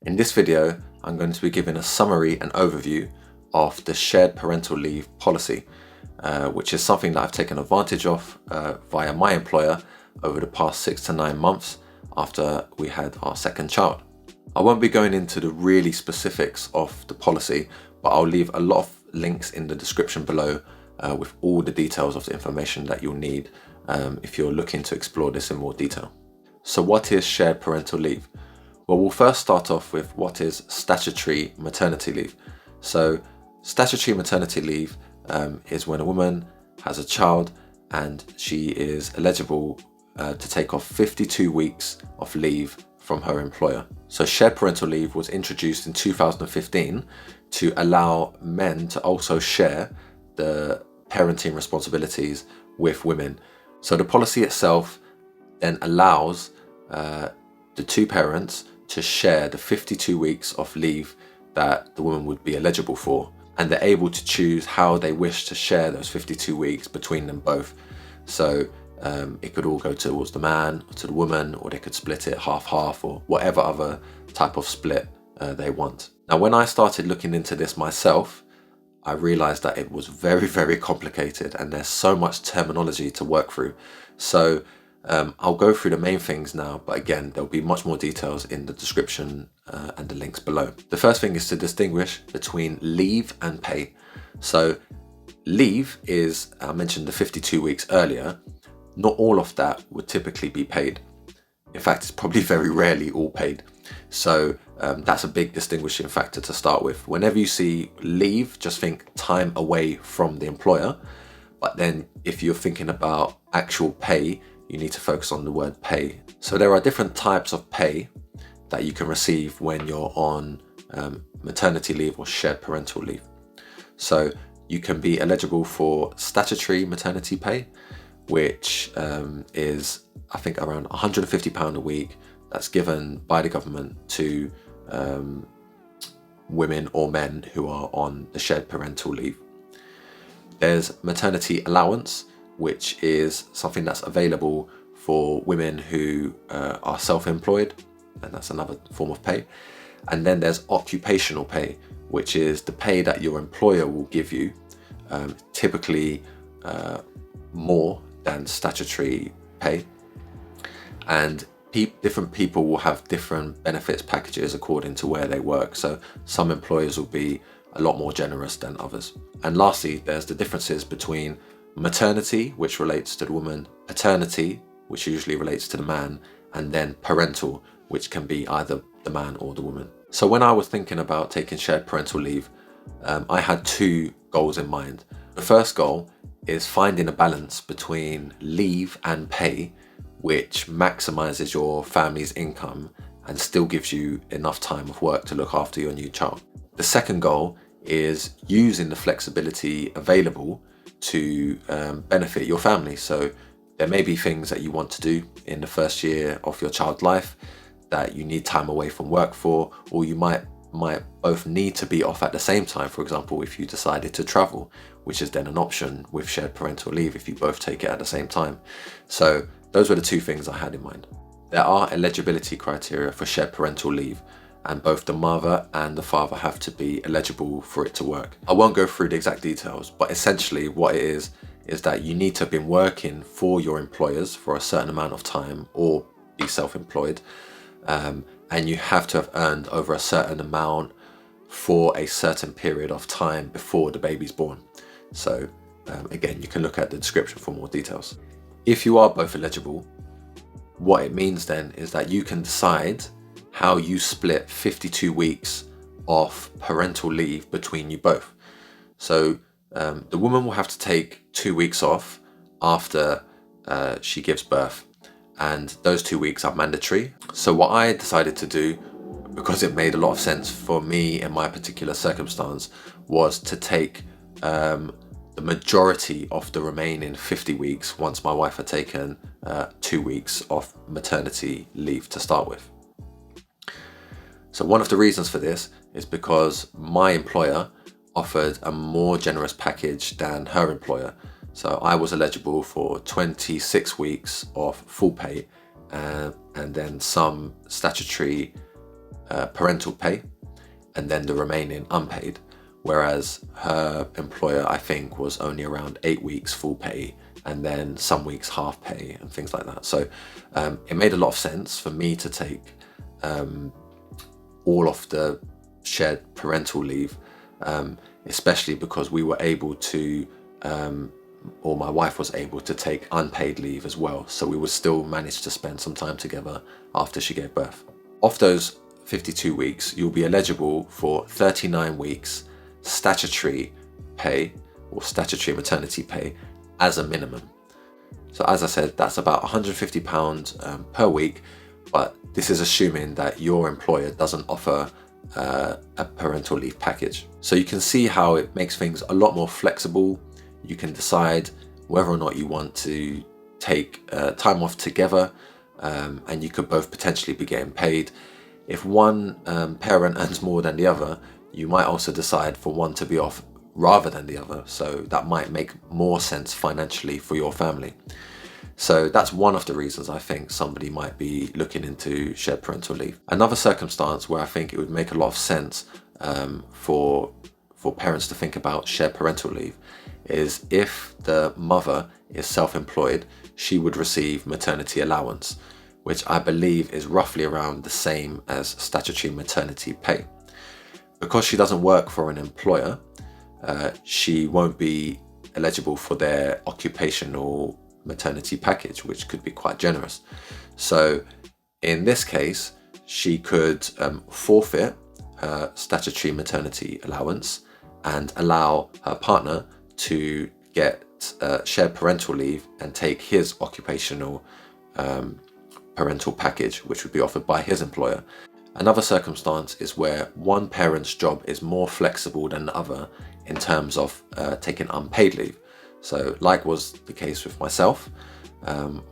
In this video, I'm going to be giving a summary and overview of the shared parental leave policy, which is something that I've taken advantage of via my employer over the past 6 to 9 months after we had our second child. I won't be going into the really specifics of the policy, but I'll leave a lot of links in the description below with all the details of the information that you'll need if you're looking to explore this in more detail. So what is shared parental leave? Well, we'll first start off with what is statutory maternity leave. So statutory maternity leave is when a woman has a child and she is eligible to take off 52 weeks of leave from her employer. So shared parental leave was introduced in 2015 to allow men to also share the parenting responsibilities with women. So the policy itself then allows the two parents to share the 52 weeks of leave that the woman would be eligible for, and they're able to choose how they wish to share those 52 weeks between them both. So it could all go towards the man or to the woman, or they could split it half-half or whatever other type of split they want. Now, when I started looking into this myself, I realized that it was very, very complicated and there's so much terminology to work through. So I'll go through the main things now, but again, there'll be much more details in the description and the links below. The first thing is to distinguish between leave and pay. So leave is, I mentioned the 52 weeks earlier, not all of that would typically be paid. In fact, it's probably very rarely all paid. So that's a big distinguishing factor to start with. Whenever you see leave, just think time away from the employer. But then if you're thinking about actual pay, you need to focus on the word pay. So there are different types of pay that you can receive when you're on maternity leave or shared parental leave. So you can be eligible for statutory maternity pay, which is, I think, around £150 a week. That's given by the government to women or men who are on the shared parental leave. There's maternity allowance, which is something that's available for women who are self-employed, and that's another form of pay. And then there's occupational pay, which is the pay that your employer will give you, typically more than statutory pay. And different people will have different benefits packages according to where they work. So some employers will be a lot more generous than others. And lastly, there's the differences between maternity, which relates to the woman, paternity, which usually relates to the man, and then parental, which can be either the man or the woman. So when I was thinking about taking shared parental leave, I had two goals in mind. The first goal is finding a balance between leave and pay, which maximizes your family's income and still gives you enough time of work to look after your new child. The second goal is using the flexibility available to benefit your family. So there may be things that you want to do in the first year of your child's life that you need time away from work for, or you might both need to be off at the same time. For example, if you decided to travel, which is then an option with shared parental leave if you both take it at the same time. So those were the two things I had in mind. There are eligibility criteria for shared parental leave, and both the mother and the father have to be eligible for it to work. I won't go through the exact details, but essentially what it is that you need to have been working for your employers for a certain amount of time or be self-employed, and you have to have earned over a certain amount for a certain period of time before the baby's born. So again, you can look at the description for more details. If you are both eligible, what it means then is that you can decide how you split 52 weeks of parental leave between you both. So the woman will have to take 2 weeks off after she gives birth, and those 2 weeks are mandatory. So what I decided to do, because it made a lot of sense for me in my particular circumstance, was to take the majority of the remaining 50 weeks once my wife had taken 2 weeks of maternity leave to start with. So one of the reasons for this is because my employer offered a more generous package than her employer. So I was eligible for 26 weeks of full pay and then some statutory parental pay and then the remaining unpaid, whereas her employer, I think, was only around 8 weeks full pay and then some weeks half pay and things like that. So it made a lot of sense for me to take all of the shared parental leave, especially because we were able to, or my wife was able to take unpaid leave as well. So we would still manage to spend some time together after she gave birth. Of those 52 weeks, you'll be eligible for 39 weeks statutory pay or statutory maternity pay as a minimum. So as I said, that's about £150 per week, but this is assuming that your employer doesn't offer a parental leave package. So you can see how it makes things a lot more flexible. You can decide whether or not you want to take time off together, and you could both potentially be getting paid. If one parent earns more than the other, you might also decide for one to be off rather than the other. So that might make more sense financially for your family. So that's one of the reasons I think somebody might be looking into shared parental leave. Another circumstance where I think it would make a lot of sense for parents to think about shared parental leave is if the mother is self-employed, she would receive maternity allowance, which I believe is roughly around the same as statutory maternity pay. Because she doesn't work for an employer, she won't be eligible for their occupational maternity package, which could be quite generous. So in this case, she could forfeit her statutory maternity allowance and allow her partner to get shared parental leave and take his occupational parental package, which would be offered by his employer. Another circumstance is where one parent's job is more flexible than the other in terms of taking unpaid leave. So like was the case with myself,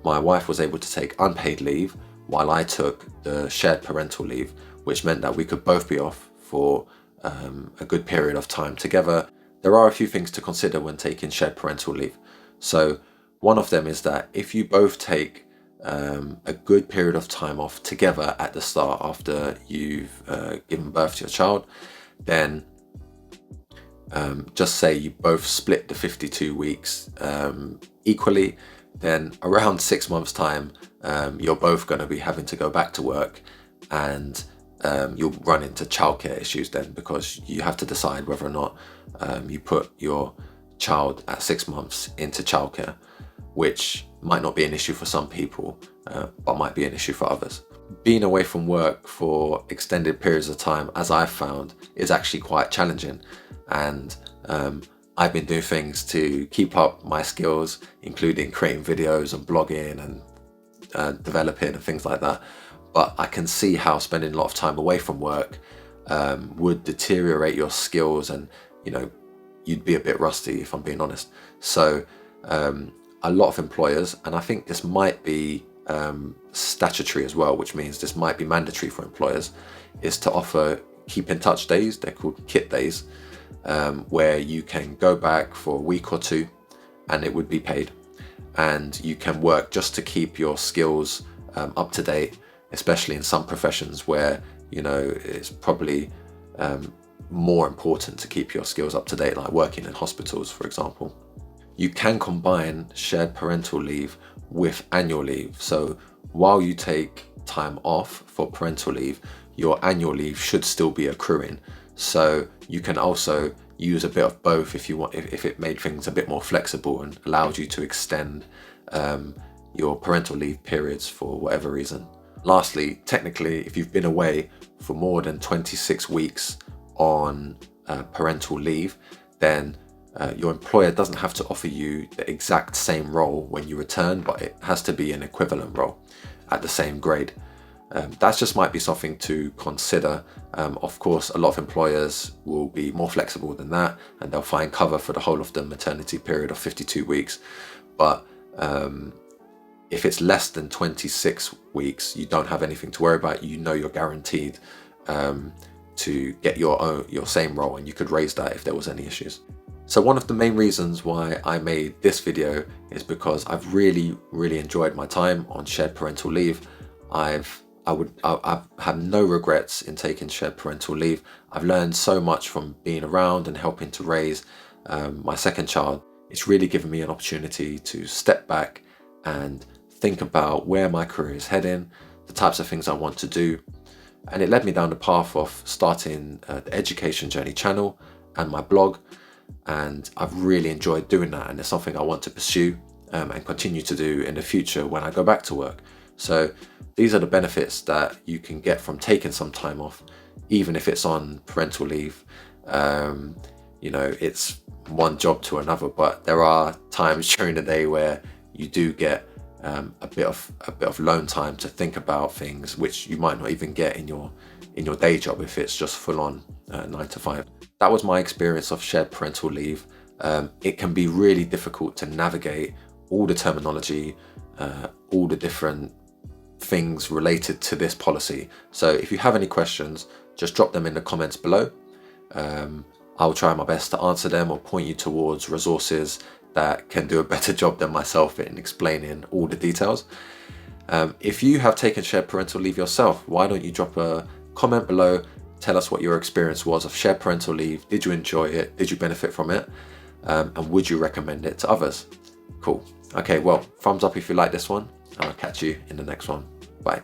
my wife was able to take unpaid leave while I took the shared parental leave, which meant that we could both be off for a good period of time together. There are a few things to consider when taking shared parental leave. So one of them is that if you both take a good period of time off together at the start after you've given birth to your child, then just say you both split the 52 weeks equally, then around 6 months time, you're both going to be having to go back to work, and you'll run into childcare issues then, because you have to decide whether or not you put your child at 6 months into childcare, which might not be an issue for some people, but might be an issue for others. Being away from work for extended periods of time, as I've found, is actually quite challenging. And I've been doing things to keep up my skills, including creating videos and blogging and developing and things like that. But I can see how spending a lot of time away from work would deteriorate your skills, and you'd be a bit rusty, if I'm being honest. So a lot of employers, and I think this might be statutory as well, which means this might be mandatory for employers, is to offer keep in touch days. They're called kit days, where you can go back for a week or two and it would be paid, and you can work just to keep your skills up to date, especially in some professions where it's probably more important to keep your skills up to date, like working in hospitals, for example. You can combine shared parental leave with annual leave. So while you take time off for parental leave, your annual leave should still be accruing. So you can also use a bit of both if you want, if it made things a bit more flexible and allowed you to extend your parental leave periods for whatever reason. Lastly, technically, if you've been away for more than 26 weeks on parental leave, then your employer doesn't have to offer you the exact same role when you return, but it has to be an equivalent role at the same grade. That just might be something to consider. Of course, a lot of employers will be more flexible than that, and they'll find cover for the whole of the maternity period of 52 weeks. But if it's less than 26 weeks, you don't have anything to worry about. You're guaranteed to get your same role, and you could raise that if there was any issues. So one of the main reasons why I made this video is because I've really enjoyed my time on shared parental leave. I've I have no regrets in taking shared parental leave. I've learned so much from being around and helping to raise my second child. It's really given me an opportunity to step back and think about where my career is heading, the types of things I want to do. And it led me down the path of starting the Education Journey channel and my blog. And I've really enjoyed doing that. And it's something I want to pursue and continue to do in the future when I go back to work. So these are the benefits that you can get from taking some time off, even if it's on parental leave. It's one job to another, but there are times during the day where you do get a bit of lone time to think about things which you might not even get in your day job if it's just full on 9 to 5. That was my experience of shared parental leave. It can be really difficult to navigate all the terminology, all the different things related to this policy. So if you have any questions, just drop them in the comments below. I'll try my best to answer them or point you towards resources that can do a better job than myself in explaining all the details. If you have taken shared parental leave yourself, why don't you drop a comment below? Tell us what your experience was of shared parental leave. Did you enjoy it? Did you benefit from it? And would you recommend it to others? Cool. Okay, well, thumbs up if you like this one, and I'll catch you in the next one. Bye.